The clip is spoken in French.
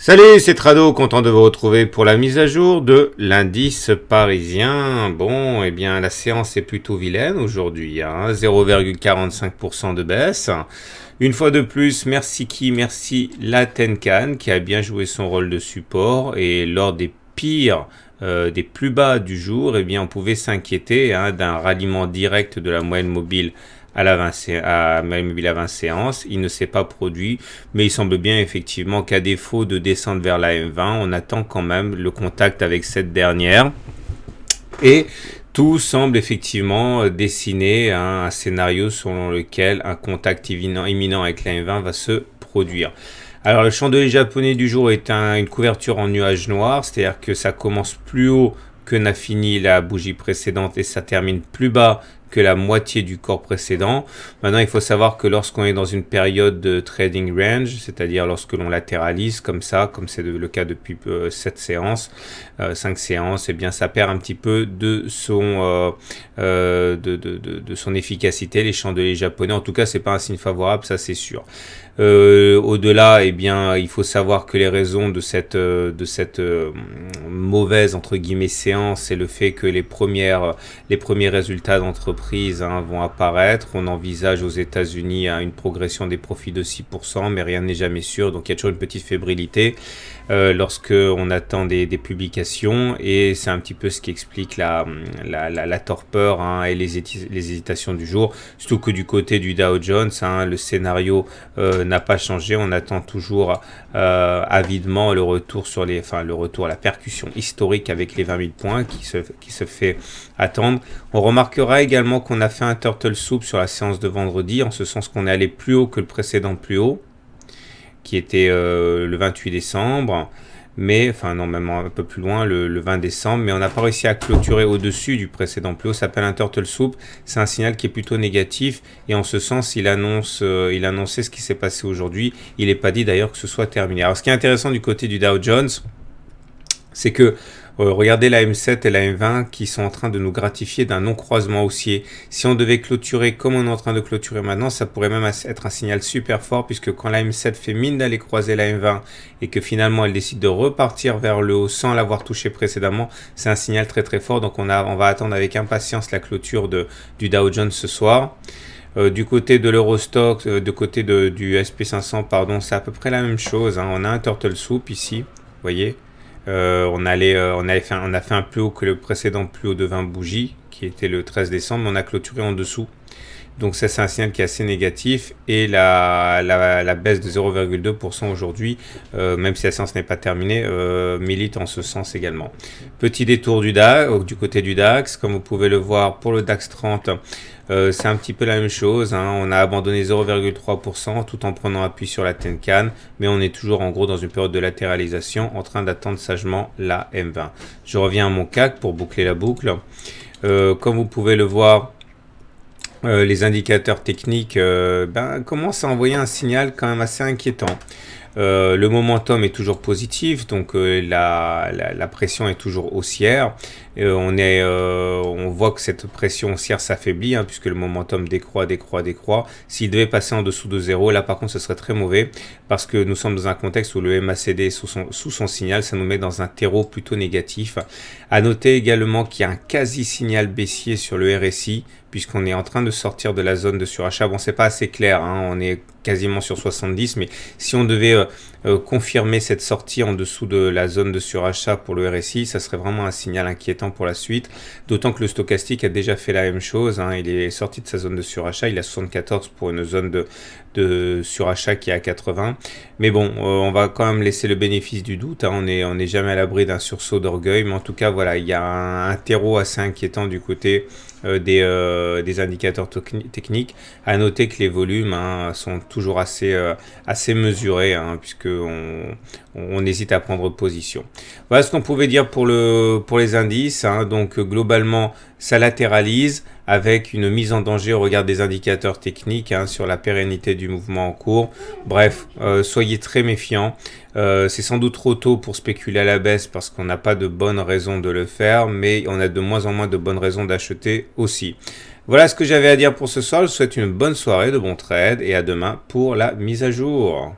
Salut, c'est Trado, content de vous retrouver pour la mise à jour de l'indice parisien. Bon, eh bien, la séance est plutôt vilaine aujourd'hui, hein, 0,45% de baisse. Une fois de plus, merci merci la Tenkan qui a bien joué son rôle de support et lors des pires des plus bas du jour, eh bien, on pouvait s'inquiéter d'un ralliement direct de la moyenne mobile à la 20 séances. Il ne s'est pas produit, mais il semble bien effectivement qu'à défaut de descendre vers la M20, on attend quand même le contact avec cette dernière. Et tout semble effectivement dessiner un scénario selon lequel un contact imminent avec la M20 va se produire. Alors le chandelier japonais du jour est une couverture en nuage noir, c'est-à-dire que ça commence plus haut que n'a fini la bougie précédente et ça termine plus bas que la moitié du corps précédent. Maintenant, il faut savoir que lorsqu'on est dans une période de trading range, c'est-à-dire lorsque l'on latéralise comme ça, comme c'est le cas depuis 7 séances, 5 séances, eh bien ça perd un petit peu de son efficacité, les chandeliers japonais. En tout cas, c'est pas un signe favorable, ça c'est sûr. Au-delà, eh bien, il faut savoir que les raisons de cette mauvaise entre guillemets séance, c'est le fait que les premiers résultats d'entreprise vont apparaître. On envisage aux États-Unis une progression des profits de 6%, mais rien n'est jamais sûr. Donc il y a toujours une petite fébrilité lorsque on attend des publications, et c'est un petit peu ce qui explique la torpeur et les hésitations du jour. Surtout que du côté du Dow Jones, le scénario n'a pas changé. On attend toujours avidement le retour à la percussion historique avec les 20 000 points qui se fait attendre. On remarquera également qu'on a fait un turtle soup sur la séance de vendredi, en ce sens qu'on est allé plus haut que le précédent plus haut, qui était le 28 décembre. Mais, enfin non, même un peu plus loin, le 20 décembre, mais on n'a pas réussi à clôturer au-dessus du précédent plus haut. Ça s'appelle un turtle soup. C'est un signal qui est plutôt négatif, et en ce sens, il annonçait ce qui s'est passé aujourd'hui. Il n'est pas dit d'ailleurs que ce soit terminé. Alors, ce qui est intéressant du côté du Dow Jones, c'est que regardez la M7 et la M20 qui sont en train de nous gratifier d'un non-croisement haussier. Si on devait clôturer comme on est en train de clôturer maintenant, ça pourrait même être un signal super fort, puisque quand la M7 fait mine d'aller croiser la M20 et que finalement elle décide de repartir vers le haut sans l'avoir touché précédemment, c'est un signal très très fort. Donc on va attendre avec impatience la clôture du Dow Jones ce soir. Du côté de l'Eurostock, du côté du SP500, pardon, c'est à peu près la même chose. On a un turtle soup ici, vous voyez. On a fait un plus haut que le précédent plus haut de 20 bougies, qui était le 13 décembre, mais on a clôturé en dessous. Donc ça, c'est un signal qui est assez négatif, et la baisse de 0,2% aujourd'hui, même si la séance n'est pas terminée, milite en ce sens également. Petit détour du côté du DAX, comme vous pouvez le voir pour le DAX 30, c'est un petit peu la même chose. On a abandonné 0,3% tout en prenant appui sur la Tenkan, mais on est toujours en gros dans une période de latéralisation en train d'attendre sagement la M20. Je reviens à mon CAC pour boucler la boucle. Comme vous pouvez le voir, les indicateurs techniques commencent à envoyer un signal quand même assez inquiétant. Le momentum est toujours positif, donc la pression est toujours haussière. On voit que cette pression haussière s'affaiblit, puisque le momentum décroît. S'il devait passer en dessous de 0, là par contre ce serait très mauvais, parce que nous sommes dans un contexte où le MACD est sous son signal. Ça nous met dans un terreau plutôt négatif. À noter également qu'il y a un quasi-signal baissier sur le RSI, puisqu'on est en train de sortir de la zone de surachat. Bon, c'est pas assez clair, on est quasiment sur 70, mais si on devait confirmer cette sortie en dessous de la zone de surachat pour le RSI, ça serait vraiment un signal inquiétant pour la suite, d'autant que le stochastique a déjà fait la même chose. Il est sorti de sa zone de surachat, il a 74 pour une zone de surachat qui est à 80, mais bon, on va quand même laisser le bénéfice du doute. On n'est jamais à l'abri d'un sursaut d'orgueil, mais en tout cas voilà, il y a un terreau assez inquiétant du côté des indicateurs techniques. À noter que les volumes sont toujours assez mesurés, puisque on hésite à prendre position. Voilà ce qu'on pouvait dire pour les indices. Donc globalement, ça latéralise avec une mise en danger au regard des indicateurs techniques sur la pérennité du mouvement en cours. Bref, soyez très méfiants. C'est sans doute trop tôt pour spéculer à la baisse, parce qu'on n'a pas de bonnes raisons de le faire, mais on a de moins en moins de bonnes raisons d'acheter aussi. Voilà ce que j'avais à dire pour ce soir. Je vous souhaite une bonne soirée, de bons trades, et à demain pour la mise à jour.